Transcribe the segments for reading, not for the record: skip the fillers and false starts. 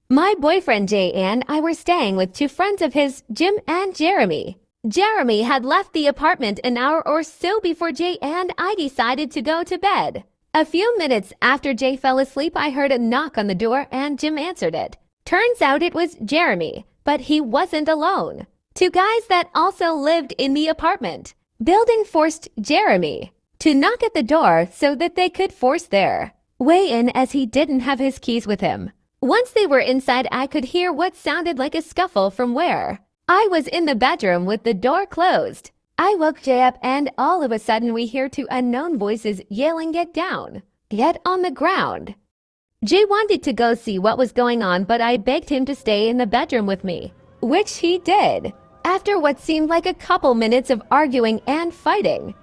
My boyfriend Jay and I were staying with two friends of his, Jim and Jeremy. Jeremy had left the apartment an hour or so before Jay and I decided to go to bed. A few minutes after Jay fell asleep, I heard a knock on the door and Jim answered it. Turns out it was Jeremy, but he wasn't alone. Two guys that also lived in the apartment building forced Jeremy to knock at the door so that they could force their way in as he didn't have his keys with him. Once they were inside, I could hear what sounded like a scuffle from where I was in the bedroom with the door closed. I woke Jay up and all of a sudden we hear two unknown voices yelling, "Get down! Get on the ground!" Jay wanted to go see what was going on, but I begged him to stay in the bedroom with me, which he did. After what seemed like a couple minutes of arguing and fighting,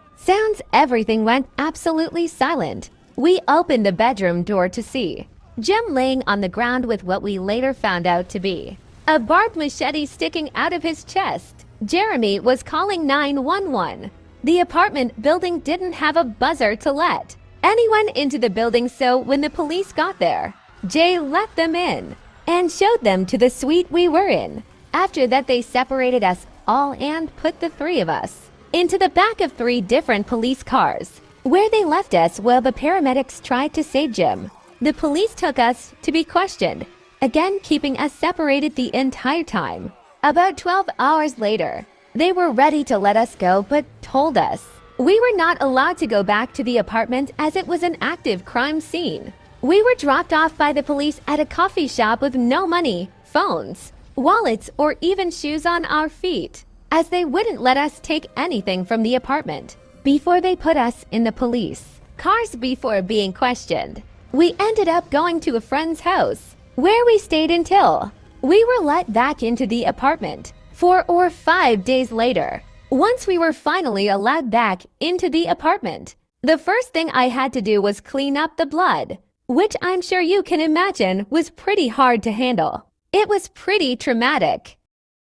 everything went absolutely silent. We opened the bedroom door to see Jim laying on the ground with what we later found out to be a barbed machete sticking out of his chest. Jeremy was calling 911. The apartment building didn't have a buzzer to let anyone into the building, so when the police got there, Jay let them in and showed them to the suite we were in. After that, they separated us all and put the three of us into the back of three different police cars, where they left us while the paramedics tried to save Jim. The police took us to be questioned, again keeping us separated the entire time. About 12 hours later, they were ready to let us go but told us we were not allowed to go back to the apartment as it was an active crime scene. We were dropped off by the police at a coffee shop with no money, phones, wallets, or even shoes on our feet, as they wouldn't let us take anything from the apartment before they put us in the police cars before being questioned. We ended up going to a friend's house, where we stayed until we were let back into the apartment 4 or 5 days later. Once we were finally allowed back into the apartment, the first thing I had to do was clean up the blood, which I'm sure you can imagine was pretty hard to handle. It was pretty traumatic.